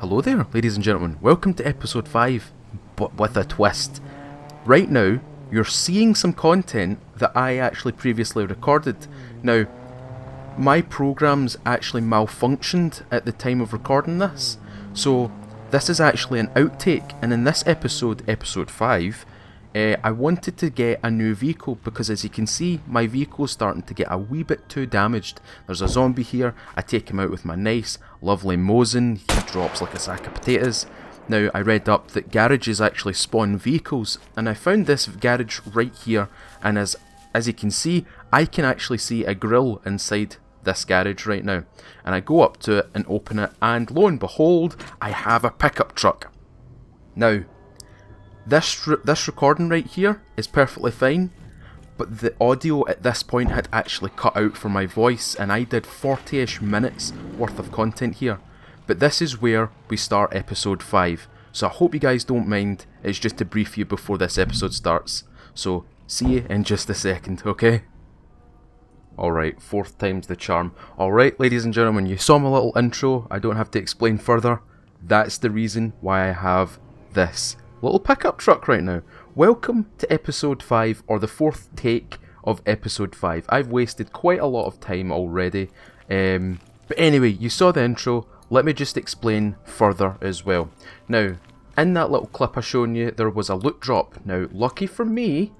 Hello there, ladies and gentlemen. Welcome to episode 5, but with a twist. Right now, you're seeing some content that I actually previously recorded. Now, my programs actually malfunctioned at the time of recording this, so this is actually an outtake, and in this episode, episode 5, I wanted to get a new vehicle because, as you can see, my vehicle is starting to get a wee bit too damaged. There's a zombie here. I take him out with my nice, lovely Mosin. He drops like a sack of potatoes. Now, I read up that garages actually spawn vehicles, and I found this garage right here, and as you can see, I can actually see a grill inside this garage right now. And I go up to it and open it, and lo and behold, I have a pickup truck. Now, this recording right here is perfectly fine, but the audio at this point had actually cut out for my voice, and I did 40-ish minutes worth of content here. But this is where we start episode 5, so I hope you guys don't mind. It's just to brief you before this episode starts. So, see you in just a second, okay? Alright, fourth time's the charm. Alright, ladies and gentlemen, you saw my little intro. I don't have to explain further. That's the reason why I have this little pickup truck right now. Welcome to episode 5, or the fourth take of episode 5. I've wasted quite a lot of time already. But anyway, you saw the intro. Let me just explain further as well. Now, in that little clip I shown you, there was a loot drop. Now, lucky for me,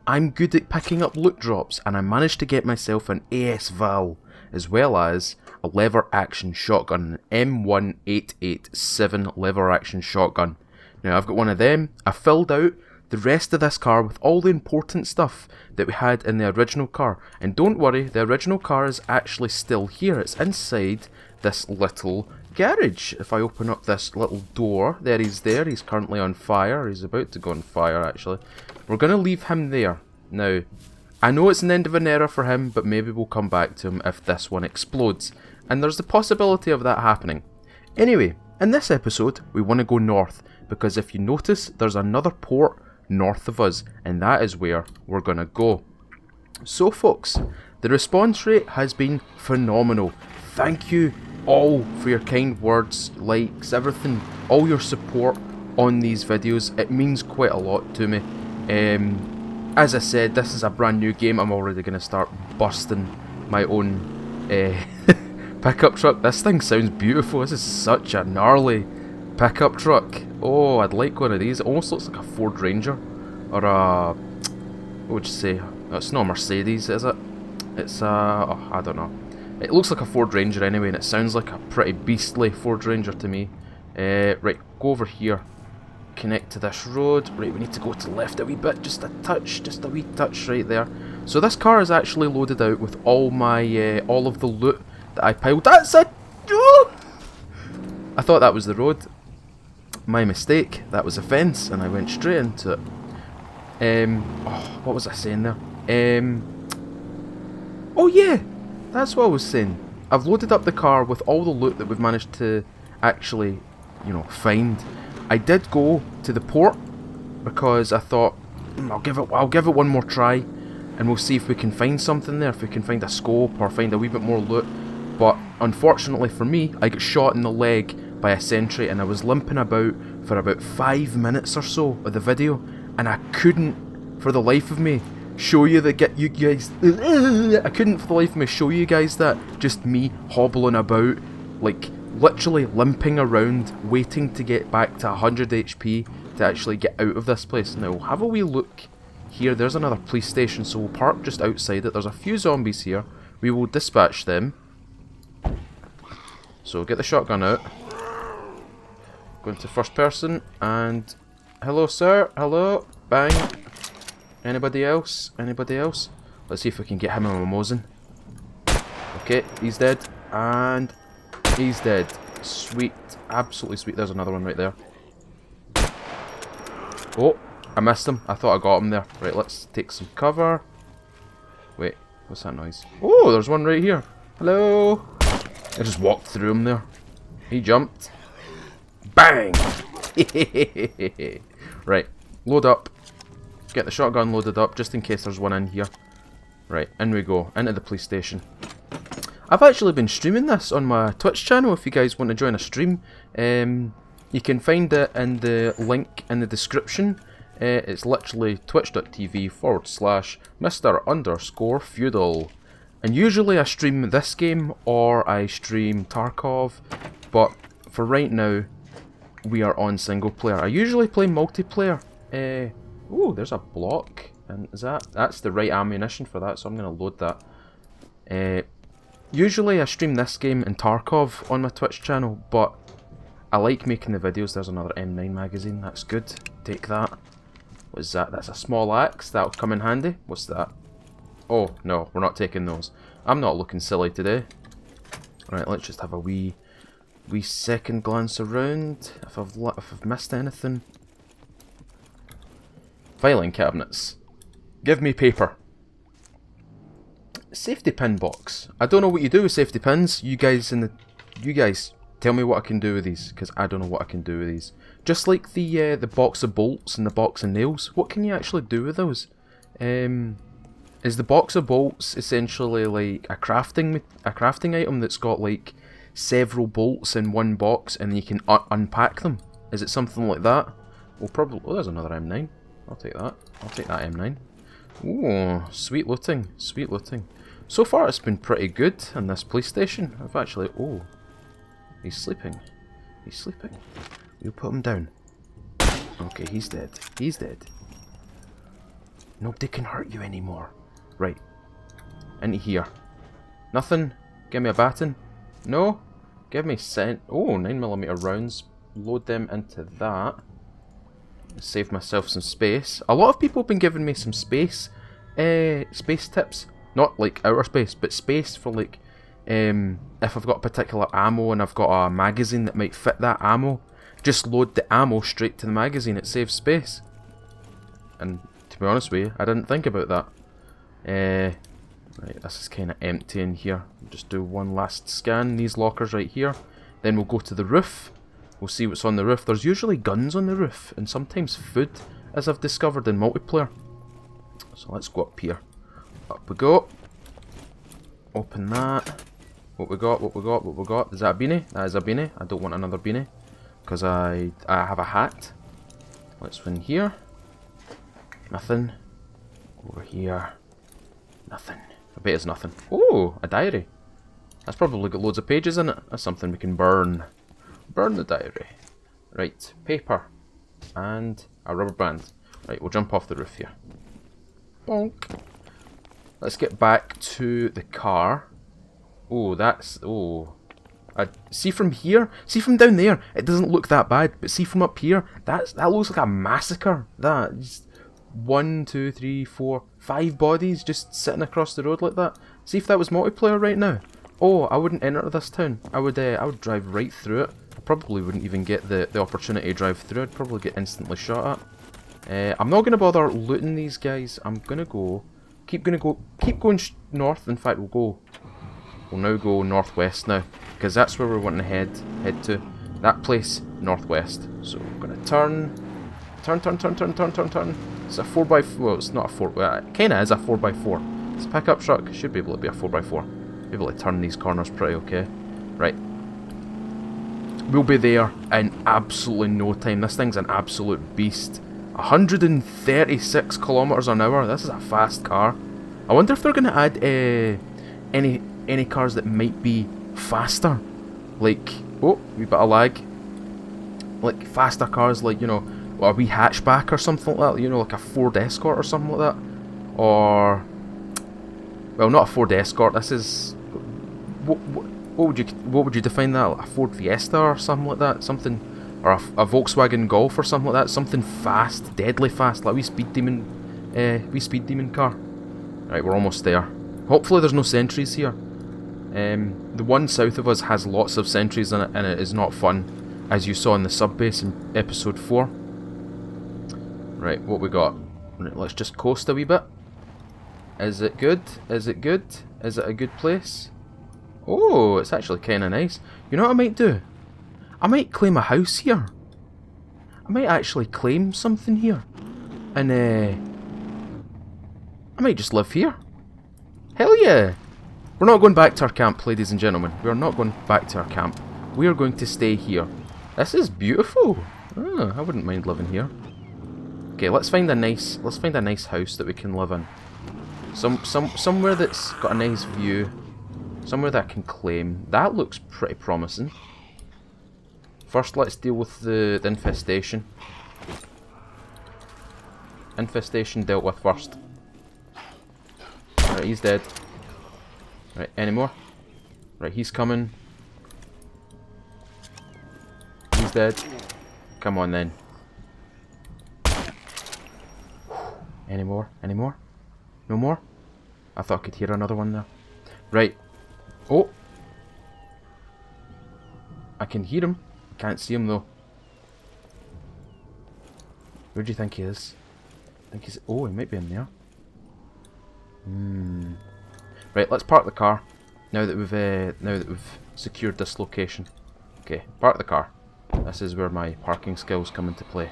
I'm good at picking up loot drops, and I managed to get myself an AS Val, as well as a lever action shotgun, an M1887 Lever action shotgun. Now, I've got one of them. I filled out the rest of this car with all the important stuff that we had in the original car. And don't worry, the original car is actually still here. It's inside this little garage. If I open up this little door, there he's there. He's currently on fire. He's about to go on fire, actually. We're going to leave him there. Now, I know it's an end of an era for him, but maybe we'll come back to him if this one explodes. And there's the possibility of that happening. Anyway, in this episode, we want to go north, because if you notice, there's another port north of us, and that is where we're going to go. So folks, the response rate has been phenomenal. Thank you all for your kind words, likes, everything, all your support on these videos. It means quite a lot to me. As I said, this is a brand new game. I'm already going to start bursting my own pickup truck. This thing sounds beautiful. This is such a gnarly pickup truck. Oh, I'd like one of these. It almost looks like a Ford Ranger, or a, what would you say? It's not a Mercedes, is it? It's a, oh, I don't know. It looks like a Ford Ranger anyway, and it sounds like a pretty beastly Ford Ranger to me. Right, go over here. Connect to this road. Right, we need to go to the left a wee bit, just a touch, just a wee touch right there. So this car is actually loaded out with all my, all of the loot that I piled. That's a, oh! I thought that was the road. My mistake. That was a fence, and I went straight into it. Oh, what was I saying there? Oh yeah, that's what I was saying. I've loaded up the car with all the loot that we've managed to actually, you know, find. I did go to the port because I thought I'll give it one more try, and we'll see if we can find something there. If we can find a scope or find a wee bit more loot. But unfortunately for me, I got shot in the leg by a sentry, and I was limping about for about 5 minutes or so of the video, and I couldn't for the life of me show you I couldn't for the life of me show you guys that. Just me hobbling about, like literally limping around, waiting to get back to 100 HP to actually get out of this place. Now, have a wee look here. There's another police station, so we'll park just outside it. There's a few zombies here. We will dispatch them. So get the shotgun out. Go into first person, and hello sir, hello, bang. Anybody else? Anybody else? Let's see if we can get him on a Mosin. Okay, he's dead, and he's dead. Sweet, absolutely sweet. There's another one right there. Oh, I missed him. I thought I got him there. Right, let's take some cover. Wait, what's that noise? Oh, there's one right here. Hello. I just walked through him there. He jumped. Bang! Right, load up. Get the shotgun loaded up, just in case there's one in here. Right, in we go, into the police station. I've actually been streaming this on my Twitch channel if you guys want to join a stream. You can find it in the link in the description. It's literally twitch.tv/Mr_Feudal. And usually I stream this game or I stream Tarkov, but for right now we are on single player. I usually play multiplayer. Ooh, there's a block. And that's the right ammunition for that, so I'm going to load that. Usually I stream this game in Tarkov on my Twitch channel, but I like making the videos. There's another M9 magazine, that's good. Take that. What's that? That's a small axe, that'll come in handy. What's that? Oh, no, we're not taking those. I'm not looking silly today. Right, let's just have a wee second glance around, if I've missed anything. Filing cabinets. Give me paper. Safety pin box. I don't know what you do with safety pins. You guys tell me what I can do with these, because I don't know what I can do with these. Just like the box of bolts and the box of nails. What can you actually do with those? Is the box of bolts essentially like a crafting item that's got like several bolts in one box and then you can unpack them? Is it something like that? Well, probably. Oh, there's another M9. I'll take that. I'll take that M9. Ooh, sweet looting. Sweet looting. So far it's been pretty good in this police station. I've actually... Oh. He's sleeping. He's sleeping. We'll put him down. Okay, he's dead. He's dead. Nobody can hurt you anymore. Right. Into here. Nothing. Give me a baton. No. Give me Oh, 9mm rounds. Load them into that. Save myself some space. A lot of people have been giving me some space tips. Not like outer space, but space for like if I've got particular ammo and I've got a magazine that might fit that ammo, just load the ammo straight to the magazine. It saves space. And to be honest with you, I didn't think about that. Right, this is kind of empty in here. I'll just do one last scan. These lockers right here. Then we'll go to the roof. We'll see what's on the roof. There's usually guns on the roof, and sometimes food, as I've discovered in multiplayer. So let's go up here. Up we go. Open that. What we got, what we got, what we got. Is that a beanie? That is a beanie. I don't want another beanie, because I have a hat. What's in here? Nothing. Over here. Nothing. I bet it's nothing. Oh, a diary. That's probably got loads of pages in it. That's something we can burn. Burn the diary. Right, paper. And a rubber band. Right, we'll jump off the roof here. Bonk. Let's get back to the car. Oh, that's... Oh. See from here? See from down there? It doesn't look that bad. But see from up here? That looks like a massacre. That. Just 1, 2, 3, 4, 5 bodies just sitting across the road like that. See if that was multiplayer right now. Oh, I wouldn't enter this town. I would drive right through it. I probably wouldn't even get the opportunity to drive through. I'd probably get instantly shot at. I'm not going to bother looting these guys. I'm going to go... Keep going north. In fact, we'll now go northwest now. Because that's where we're wanting to head to. That place, northwest. So we're going to turn. Turn. It's a 4x4. Well, it's not a 4. Well, it kind of is a 4x4. It's a pickup truck. Should be able to be a 4x4. Be able to turn these corners pretty okay. Right. We'll be there in absolutely no time. This thing's an absolute beast. 136 kilometers an hour. This is a fast car. I wonder if they're going to add any cars that might be faster. Like, oh, wee bit of lag. Like faster cars, like, you know, a wee hatchback or something like that. You know, like a Ford Escort or something like that. Or, well, not a Ford Escort. This is what would you define that? Like a Ford Fiesta or something like that? Something, or a Volkswagen Golf or something like that. Something fast, deadly fast, like a wee speed demon car. Right, we're almost there. Hopefully there's no sentries here. The one south of us has lots of sentries in it, and it is not fun, as you saw in the sub base in episode 4. Right, what we got? Right, let's just coast a wee bit. Is it good? Is it good? Is it a good place? Oh, it's actually kind of nice. You know what I might do? I might claim a house here. I might actually claim something here. And I might just live here. Hell yeah! We're not going back to our camp, ladies and gentlemen. We are not going back to our camp. We are going to stay here. This is beautiful. Oh, I wouldn't mind living here. Okay, let's find a nice house that we can live in. Somewhere that's got a nice view. Somewhere that I can claim. That looks pretty promising. First, let's deal with the infestation. Infestation dealt with first. Right, he's dead. Right, any more? Right, he's coming. He's dead. Come on then. Any more? Any more? No more? I thought I could hear another one there. Right. Oh! I can hear him. Can't see him though. Where do you think he is? I think he's... Oh, he might be in there. Right, let's park the car. Now that we've secured this location. Okay, park the car. This is where my parking skills come into play.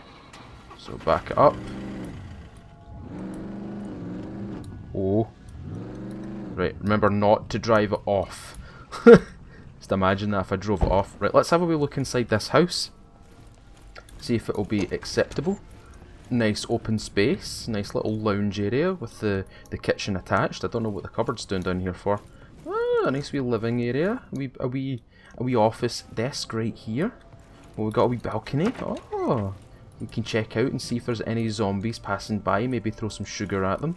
So back it up. Oh. Right, remember not to drive it off. Just imagine that if I drove it off. Right, let's have a wee look inside this house. See if it'll be acceptable. Nice open space, nice little lounge area with the kitchen attached. I don't know what the cupboard's doing down here for. Ah, a nice wee living area. A wee office desk right here. Well, we've got a wee balcony. Oh, we can check out and see if there's any zombies passing by. Maybe throw some sugar at them.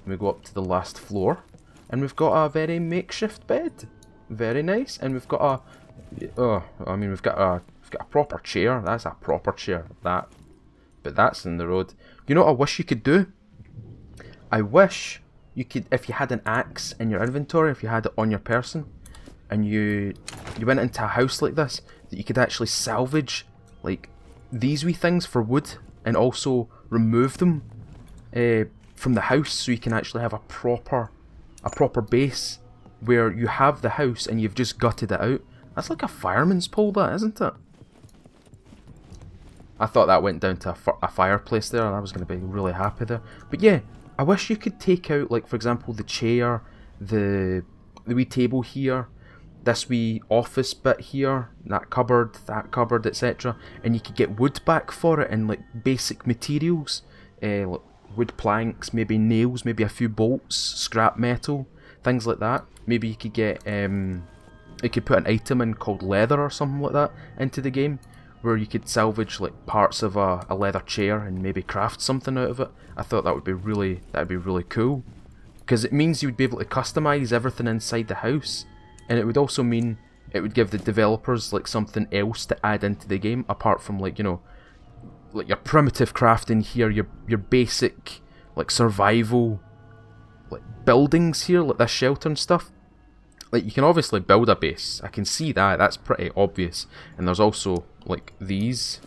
And we go up to the last floor, and we've got a very makeshift bed. Very nice. And we've got we've got a proper chair. That's a proper chair. But that's in the road. You know what I wish you could do? I wish you could, if you had an axe in your inventory, if you had it on your person, and you went into a house like this, that you could actually salvage like these wee things for wood, and also remove them from the house, so you can actually have a proper base where you have the house and you've just gutted it out. That's like a fireman's pole, that, isn't it? I thought that went down to a fireplace there, and I was going to be really happy there. But yeah, I wish you could take out, like, for example, the chair, the wee table here, this wee office bit here, that cupboard, etc. And you could get wood back for it, and, like, basic materials. Like wood planks, maybe nails, maybe a few bolts, scrap metal, things like that. Maybe you could get, you could put an item in called leather or something like that into the game, where you could salvage like parts of a leather chair and maybe craft something out of it. I thought that'd be really cool, because it means you would be able to customize everything inside the house, and it would also mean it would give the developers like something else to add into the game apart from, like, you know, like your primitive crafting here, your basic like survival like buildings here, like this shelter and stuff. Like, you can obviously build a base. I can see that. That's pretty obvious. And there's also like these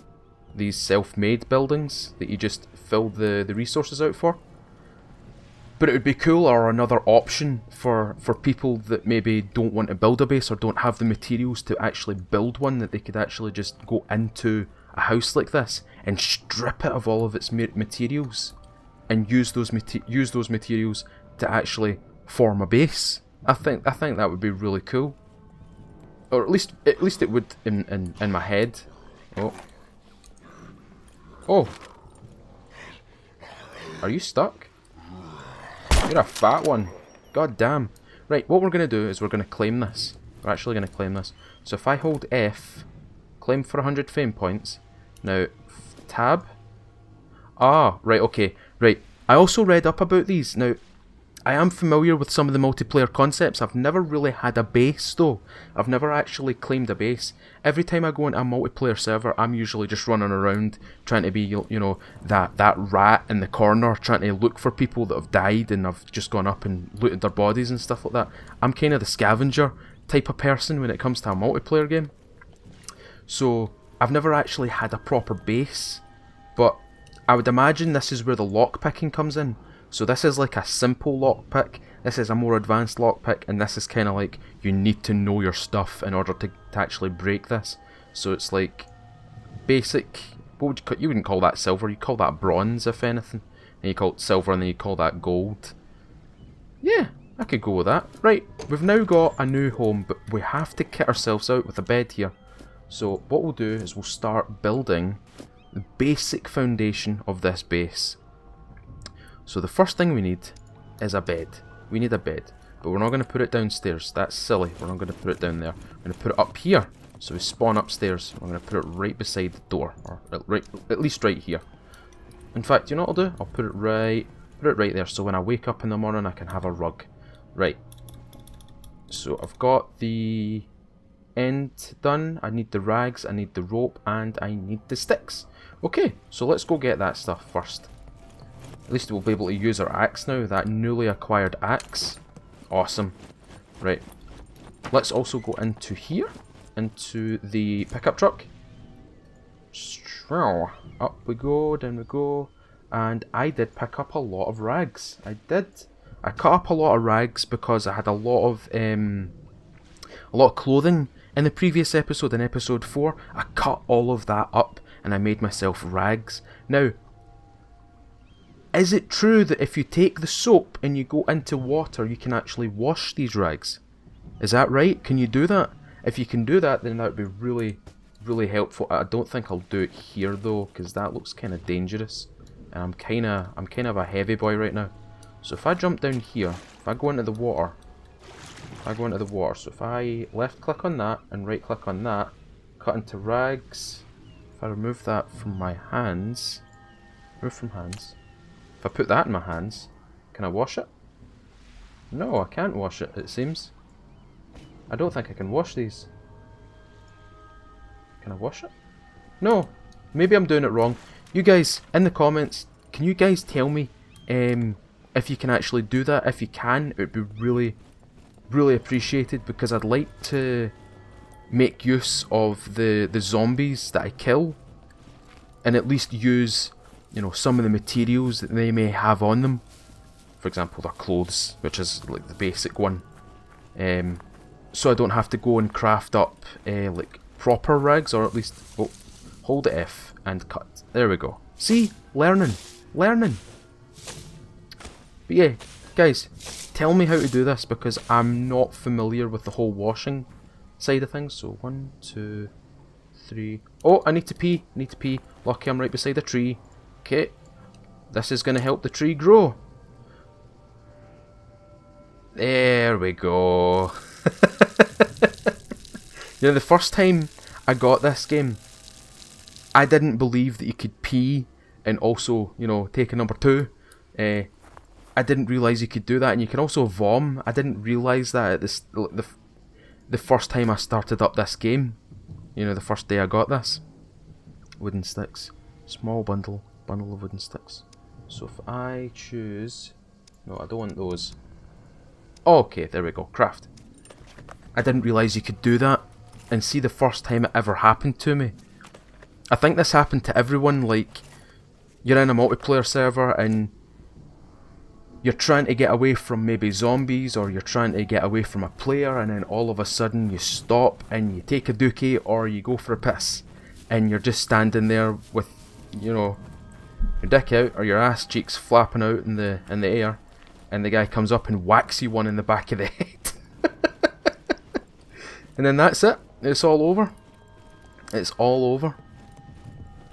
self-made buildings that you just fill the resources out for. But it would be cool, or another option for people that maybe don't want to build a base or don't have the materials to actually build one, that they could actually just go into a house like this and strip it of all of its materials and use those materials to actually form a base. I think that would be really cool, or at least it would in my head. Oh, are you stuck? You're a fat one. God damn. Right, what we're gonna do is we're gonna claim this. We're actually gonna claim this. So if I hold F, claim for 100 fame points. Now, tab. Ah, right, okay, right. I also read up about these. Now, I am familiar with some of the multiplayer concepts. I've never really had a base though. I've never actually claimed a base. Every time I go into a multiplayer server, I'm usually just running around trying to be, you know, that rat in the corner, trying to look for people that have died and I've just gone up and looted their bodies and stuff like that. I'm kind of the scavenger type of person when it comes to a multiplayer game. So I've never actually had a proper base, but I would imagine this is where the lockpicking comes in. So this is like a simple lockpick, this is a more advanced lockpick, and this is kind of like you need to know your stuff in order to actually break this. So it's like basic, what would you wouldn't call that silver, you call that bronze if anything, and you call it silver and then you call that gold. Yeah, I could go with that. Right, we've now got a new home, but we have to kit ourselves out with a bed here. So what we'll do is we'll start building the basic foundation of this base. So the first thing we need is a bed. We need a bed, but we're not going to put it downstairs. That's silly. We're not going to put it down there. We're going to put it up here. So we spawn upstairs. I'm going to put it right beside the door, or at least right here. In fact, you know what I'll do? I'll put it right there. So when I wake up in the morning, I can have a rug. Right. So I've got the end done. I need the rags, I need the rope, and I need the sticks. Okay, so let's go get that stuff first. At least we'll be able to use our axe now, that newly acquired axe. Awesome. Right. Let's also go into here, into the pickup truck. Up we go, down we go. And I did pick up a lot of rags. I did. I cut up a lot of rags because I had a lot of clothing in the previous episode, in episode 4. I cut all of that up and I made myself rags. Now, is it true that if you take the soap and you go into water, you can actually wash these rags? Is that right? Can you do that? If you can do that, then that would be really, really helpful. I don't think I'll do it here though, because that looks kind of dangerous. And I'm kind of a heavy boy right now. So if I jump down here, if I go into the water, so if I left click on that and right click on that, cut into rags, if I remove that from my hands, if I put that in my hands, can I wash it? No, I can't wash it, it seems. I don't think I can wash these. Can I wash it? No, maybe I'm doing it wrong. You guys, in the comments, can you guys tell me if you can actually do that? If you can, it would be really, really appreciated, because I'd like to make use of the zombies that I kill and at least use, you know, some of the materials that they may have on them. For example, their clothes, which is like the basic one. So I don't have to go and craft up like proper rags, or at least hold F and cut. There we go. See? Learning. But yeah, guys, tell me how to do this, because I'm not familiar with the whole washing side of things. So 1, 2, 3. Oh, I need to pee. Lucky I'm right beside a tree. Okay. This is going to help the tree grow. There we go. You know, the first time I got this game, I didn't believe that you could pee and also, you know, take a number 2. I didn't realise you could do that, and you can also vom. I didn't realise that at the first time I started up this game. You know, the first day I got this. Wooden sticks. Small bundle of wooden sticks. So if I choose... No, I don't want those. Okay, there we go. Craft. I didn't realise you could do that. And see, the first time it ever happened to me. I think this happened to everyone, like... You're in a multiplayer server and... You're trying to get away from maybe zombies, or you're trying to get away from a player, and then all of a sudden you stop and you take a dookie, or you go for a piss. And you're just standing there with, you know, your dick out or your ass cheeks flapping out in the air, and the guy comes up and whacks you one in the back of the head. And then that's it. It's all over. It's all over.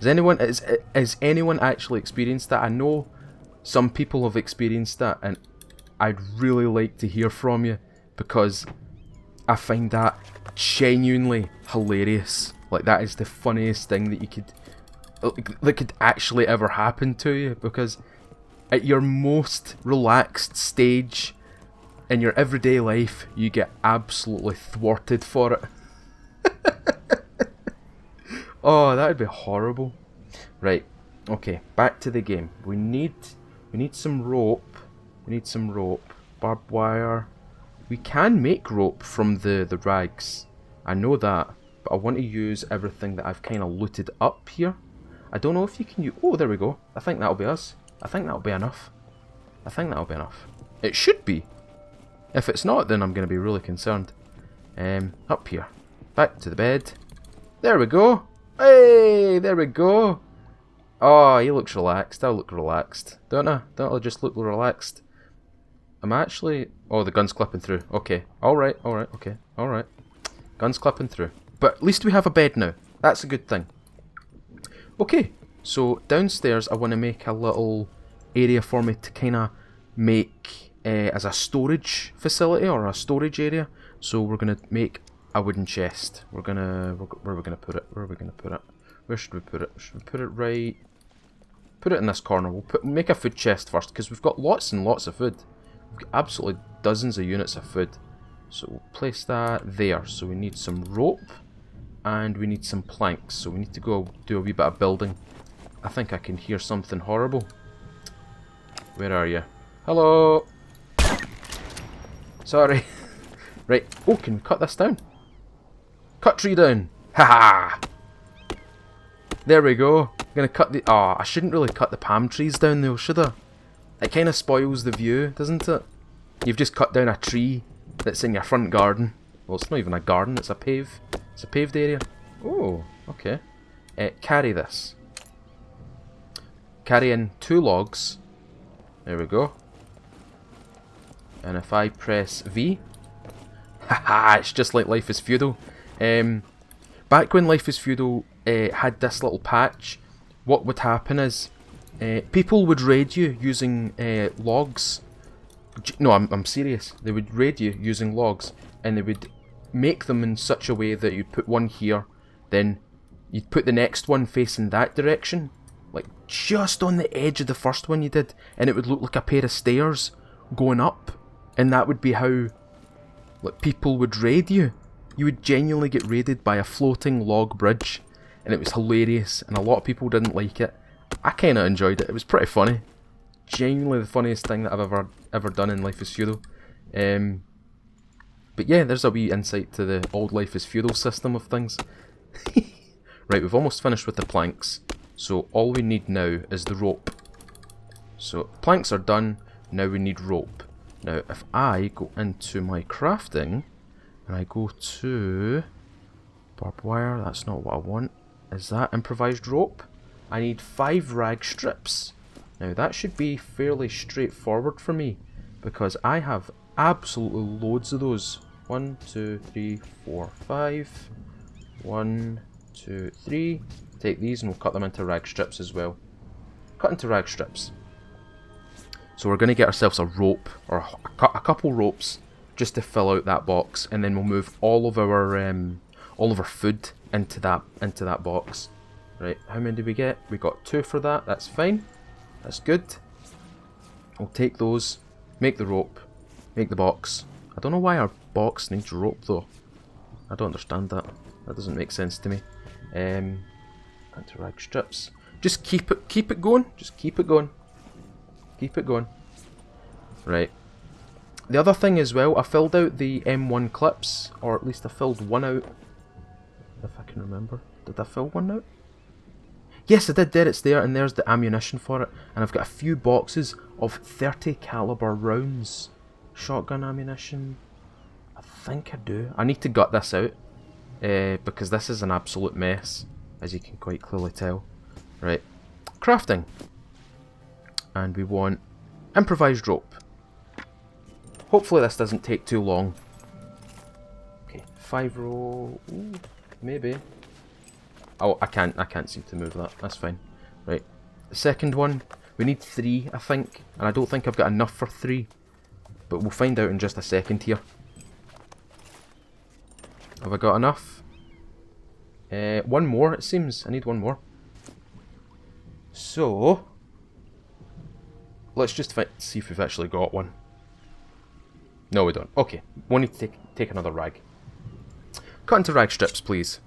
Has anyone actually experienced that? I know some people have experienced that, and I'd really like to hear from you, because I find that genuinely hilarious. Like, that is the funniest thing that could actually ever happen to you, because at your most relaxed stage in your everyday life, you get absolutely thwarted for it. Oh, that would be horrible. Right, okay, back to the game. We need some rope. Barbed wire. We can make rope from the rags. I know that, but I want to use everything that I've kind of looted up here. I don't know if you can use... Oh, there we go. I think that'll be us. I think that'll be enough. It should be. If it's not, then I'm going to be really concerned. Up here. Back to the bed. There we go. Hey, there we go. Oh, he looks relaxed. I look relaxed. Don't I? Don't I just look relaxed? I'm actually... Oh, the gun's clipping through. Okay. Alright, alright, okay. Alright. Gun's clipping through. But at least we have a bed now. That's a good thing. Okay. So, downstairs I want to make a little area for me to kind of make as a storage facility or a storage area. So we're going to make a wooden chest. We're going to... Where are we going to put it? Where are we going to put it? Where should we put it? Should we put it right... Put it in this corner. We'll make a food chest first, because we've got lots and lots of food. We've got absolutely dozens of units of food. So we'll place that there. So we need some rope, and we need some planks. So we need to go do a wee bit of building. I think I can hear something horrible. Where are you? Hello! Sorry. Right. Oh, can we cut this down? Cut tree down! Haha! There we go. I'm gonna cut the... Oh, I shouldn't really cut the palm trees down though, should I? It kind of spoils the view, doesn't it? You've just cut down a tree that's in your front garden. Well, it's not even a garden, it's a pave. It's a paved area. Oh, okay. Carry this. Carry in 2 logs. There we go. And if I press V... Haha, it's just like Life is Feudal. Back when Life is Feudal had this little patch, what would happen is people would raid you using logs. No, I'm serious. They would raid you using logs, and they would make them in such a way that you'd put one here, then you'd put the next one facing that direction, like just on the edge of the first one you did, and it would look like a pair of stairs going up, and that would be how like people would raid you. You would genuinely get raided by a floating log bridge, and it was hilarious, and a lot of people didn't like it. I kind of enjoyed it. It was pretty funny. Genuinely the funniest thing that I've ever done in Life is Feudal. But yeah, there's a wee insight to the old Life is Feudal system of things. Right, we've almost finished with the planks, so all we need now is the rope. So planks are done, now we need rope. Now if I go into my crafting, and I go to barbed wire, that's not what I want. Is that improvised rope? I need 5 rag strips. Now that should be fairly straightforward for me, because I have absolutely loads of those. 1, 2, 3, 4, 5. 1, 2, 3. Take these and we'll cut them into rag strips as well. Cut into rag strips. So we're going to get ourselves a rope, or a couple ropes, just to fill out that box, and then we'll move all of our food into that box. Right, how many did we get? We got 2 for that. That's fine. That's good. We'll take those, make the rope, make the box. I don't know why our box needs rope though. I don't understand that. That doesn't make sense to me. Into rag strips. Just keep it going. Just keep it going. Keep it going. Right. The other thing as well, I filled out the M1 clips, or at least I filled one out. If I can remember. Did I fill one out? Yes, I did. There, it's there, and there's the ammunition for it. And I've got a few boxes of 30 caliber rounds. Shotgun ammunition. I think I do. I need to gut this out, because this is an absolute mess, as you can quite clearly tell. Right. Crafting. And we want improvised rope. Hopefully this doesn't take too long. Okay, 5 row. Ooh, maybe. Oh, I can't seem to move that. That's fine. Right. The second one, we need 3, I think. And I don't think I've got enough for 3. But we'll find out in just a second here. Have I got enough? 1 more, it seems. I need 1 more. So, let's just see if we've actually got one. No, we don't. Okay, we'll need to take another rag. Cut into rag strips, please.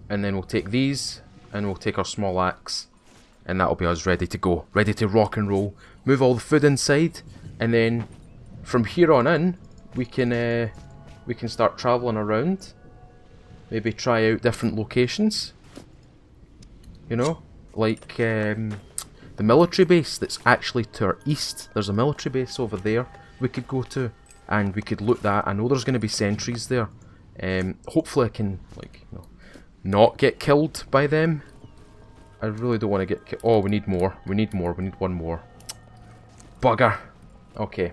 And then we'll take these, and we'll take our small axe, and that'll be us ready to go. Ready to rock and roll. Move all the food inside, and then from here on in, we can start travelling around. Maybe try out different locations. You know, like the military base that's actually to our east. There's a military base over there we could go to, and we could loot that. I know there's going to be sentries there. Hopefully I can, like, you know, not get killed by them. I really don't want to get killed. Oh, we need more. We need more. We need 1 more. Bugger. Okay.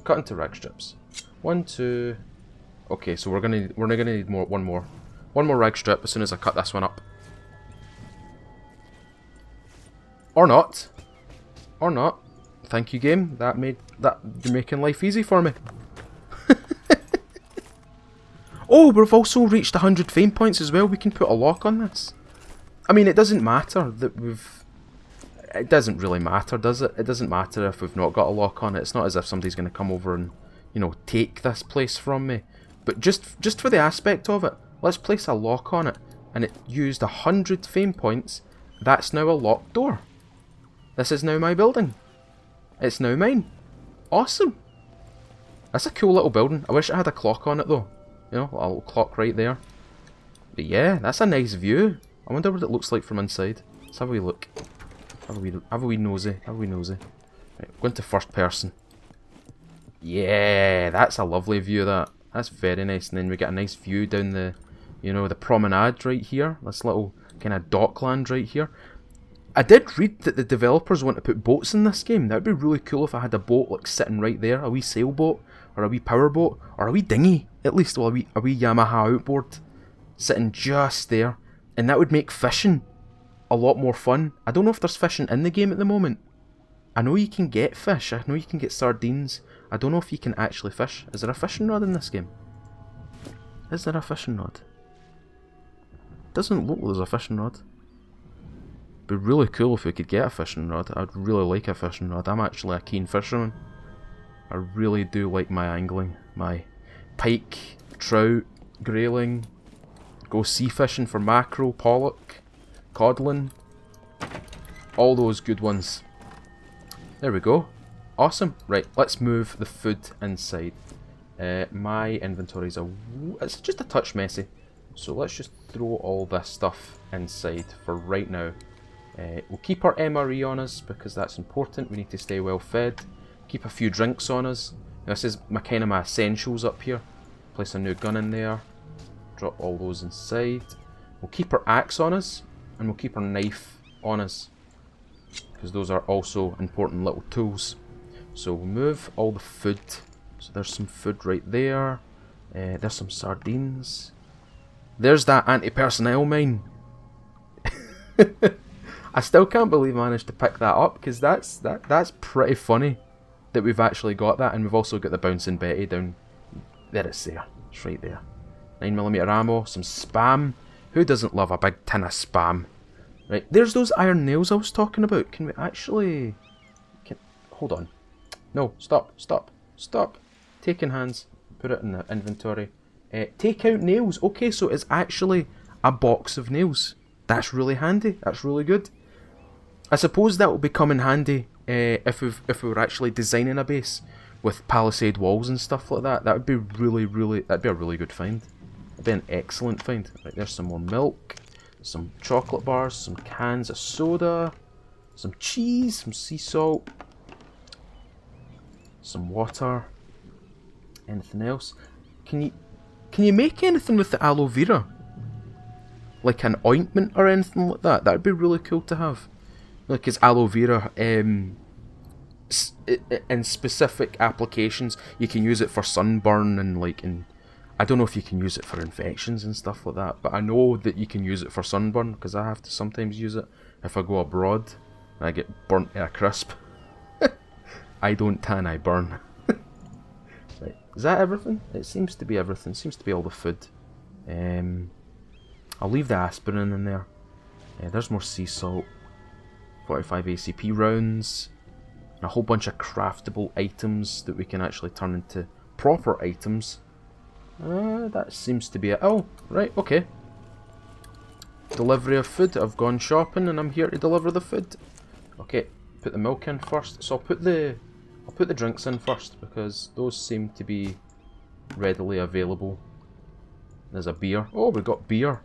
cut into rag strips. 1, 2. Okay, so we're gonna need one more rag strip as soon as I cut this one up. Or not. Or not. Thank you, game. You're making life easy for me. Oh, we've also reached 100 fame points as well. We can put a lock on this. I mean, it doesn't matter that we've... It doesn't really matter, does it? It doesn't matter if we've not got a lock on it. It's not as if somebody's going to come over and, you know, take this place from me. But just for the aspect of it, let's place a lock on it. And it used 100 fame points. That's now a locked door. This is now my building. It's now mine. Awesome. That's a cool little building. I wish it had a clock on it though. You know, a little clock right there. But yeah, that's a nice view. I wonder what it looks like from inside. Let's have a wee look. Have a wee nosy. Right, go into first person. Yeah, that's a lovely view, that. That's very nice. And then we get a nice view down the, you know, the promenade right here. This little kind of dockland right here. I did read that the developers want to put boats in this game. That would be really cool if I had a boat like sitting right there. A wee sailboat, or a wee powerboat, or a wee dinghy, at least. Well, a wee Yamaha outboard sitting just there. And that would make fishing a lot more fun. I don't know if there's fishing in the game at the moment. I know you can get fish. I know you can get sardines. I don't know if you can actually fish. Is there a fishing rod in this game? Is there a fishing rod? Doesn't look like there's a fishing rod. Be really cool if we could get a fishing rod. I'd really like a fishing rod. I'm actually a keen fisherman. I really do like my angling. My pike, trout, grayling. Go sea fishing for mackerel, pollock, codlin. All those good ones. There we go. Awesome. Right, let's move the food inside. My inventory's it's just a touch messy. So let's just throw all this stuff inside for right now. We'll keep our MRE on us because that's important. We need to stay well fed. Keep a few drinks on us. This is my kind of my essentials up here. Place a new gun in there. Drop all those inside. We'll keep our axe on us, and we'll keep our knife on us because those are also important little tools. So we'll move all the food. So there's some food right there. There's some sardines. There's that anti-personnel mine. I still can't believe I managed to pick that up because that's pretty funny that we've actually got that, and we've also got the Bouncing Betty down there. It's there. It's right there. 9mm ammo, some spam. Who doesn't love a big tin of spam? Right, there's those iron nails I was talking about. Can we actually... Hold on. No, stop. Take in hands. Put it in the inventory. Take out nails. Okay, so it's actually a box of nails. That's really handy. That's really good. I suppose that will become in handy if we were actually designing a base with palisade walls and stuff like that. That would be that'd be a really good find. That'd be an excellent find. Right, there's some more milk, some chocolate bars, some cans of soda, some cheese, some sea salt, some water. Anything else? Can you make anything with the aloe vera? Like an ointment or anything like that? That'd be really cool to have. Like, is aloe vera in specific applications? You can use it for sunburn and like I don't know if you can use it for infections and stuff like that, but I know that you can use it for sunburn because I have to sometimes use it if I go abroad and I get burnt to a crisp. I don't tan, I burn. Right, is that everything? It seems to be everything. It seems to be all the food. I'll leave the aspirin in there. There's more sea salt. 45 ACP rounds. And a whole bunch of craftable items that we can actually turn into proper items. That seems to be it. Oh, right, okay. Delivery of food. I've gone shopping and I'm here to deliver the food. Okay, put the milk in first. So I'll put the drinks in first because those seem to be readily available. There's a beer. Oh, we got beer.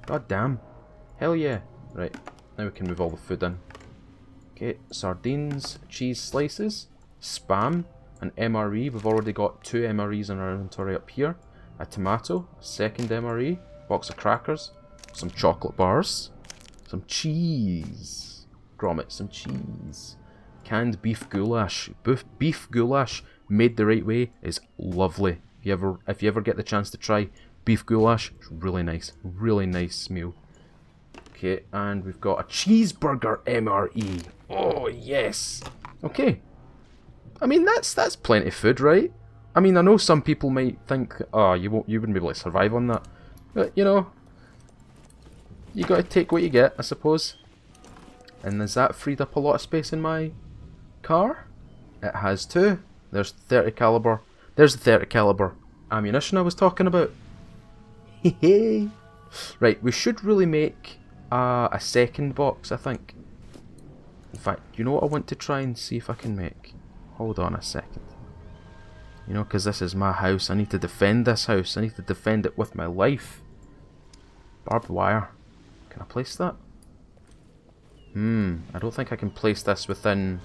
God damn. Hell yeah. Right, now we can move all the food in. Okay, sardines, cheese slices, spam, an MRE. We've already got 2 MREs in our inventory up here. A tomato, a second MRE, box of crackers, some chocolate bars, some cheese. Grommet, some cheese. Canned beef goulash. Beef goulash made the right way, is lovely. If you ever get the chance to try beef goulash, it's really nice meal. Okay, and we've got a cheeseburger MRE. Oh yes. Okay. I mean that's plenty of food, right? I mean I know some people might think, oh, you wouldn't be able to survive on that, but you know, you got to take what you get, I suppose. And has that freed up a lot of space in my car? It has too. There's 30 caliber. There's the 30 caliber ammunition I was talking about. Hehe. Right, we should really make a second box, I think. In fact, you know what I want to try and see if I can make? Hold on a second. You know, because this is my house. I need to defend this house. I need to defend it with my life. Barbed wire. Can I place that? I don't think I can place this within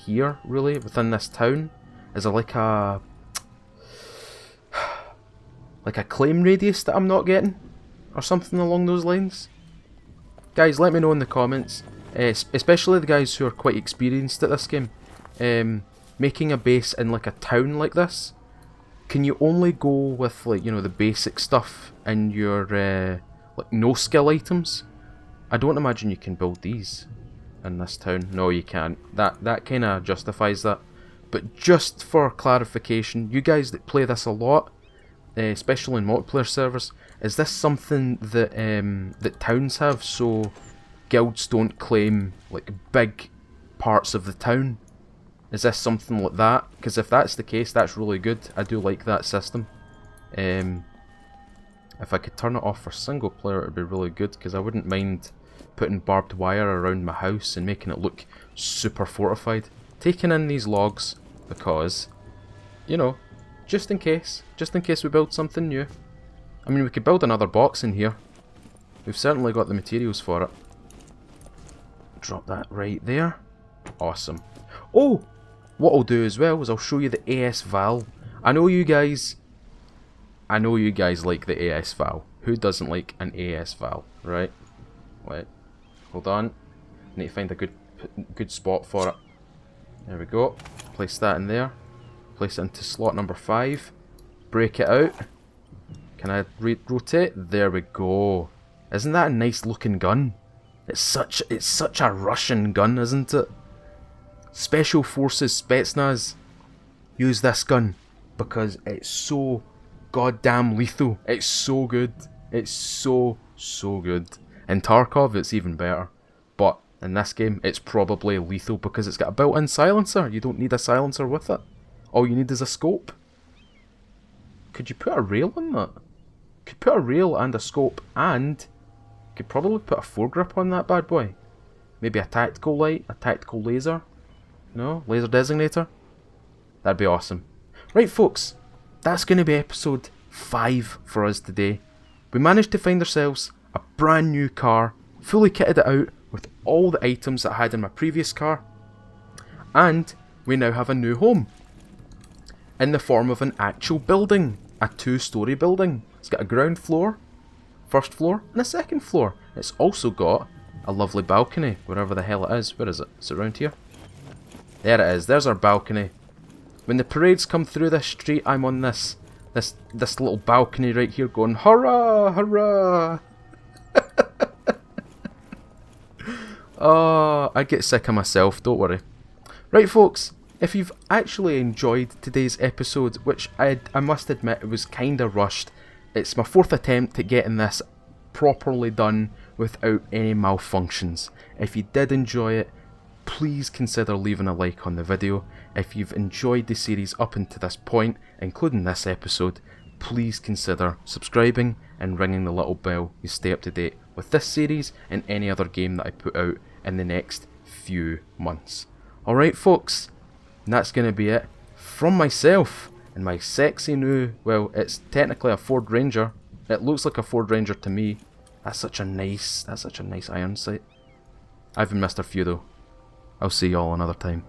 here, really. Within this town. Is there like a claim radius that I'm not getting? Or something along those lines? Guys, let me know in the comments. Especially the guys who are quite experienced at this game. Making a base in like a town like this. Can you only go with like, you know, the basic stuff in your like no skill items? I don't imagine you can build these in this town. No, you can't. That kind of justifies that. But just for clarification, you guys that play this a lot, especially in multiplayer servers, is this something that that towns have, so guilds don't claim like big parts of the town? Is this something like that? Because if that's the case, that's really good. I do like that system. If I could turn it off for single player, it would be really good, because I wouldn't mind putting barbed wire around my house and making it look super fortified. Taking in these logs because, you know, just in case we build something new. I mean, we could build another box in here. We've certainly got the materials for it. Drop that right there. Awesome. Oh! What I'll do as well is I'll show you the AS Val. I know you guys like the AS Val. Who doesn't like an AS Val, right? Wait, hold on. I need to find a good spot for it. There we go. Place that in there. Place it into slot number 5. Break it out. Can I rotate? There we go. Isn't that a nice looking gun? It's such a Russian gun, isn't it? Special Forces Spetsnaz use this gun because it's so goddamn lethal. It's so good. It's so good. In Tarkov it's even better, but in this game it's probably lethal because it's got a built-in silencer. You don't need a silencer with it. All you need is a scope. Could you put a rail on that? Could put a rail and a scope, and could probably put a foregrip on that bad boy. Maybe a tactical light, a tactical laser. No? Laser designator? That'd be awesome. Right folks, that's going to be episode 5 for us today. We managed to find ourselves a brand new car, fully kitted it out with all the items that I had in my previous car, and we now have a new home in the form of an actual building, a 2-story building. It's got a ground floor, first floor, and a second floor. It's also got a lovely balcony, wherever the hell it is. Where is it? Is it around here? There it is. There's our balcony. When the parades come through this street, I'm on this little balcony right here going, hurrah, hurrah. Oh, I get sick of myself, don't worry. Right folks, if you've actually enjoyed today's episode, which I must admit it was kinda rushed, it's my 4th attempt at getting this properly done without any malfunctions. If you did enjoy it, please consider leaving a like on the video. If you've enjoyed the series up until this point, including this episode, please consider subscribing and ringing the little bell to stay up to date with this series and any other game that I put out in the next few months. Alright folks, and that's going to be it from myself and my sexy new, well, it's technically a Ford Ranger. It looks like a Ford Ranger to me. That's such a nice iron sight. I've been Mr. Feudal. I'll see y'all another time.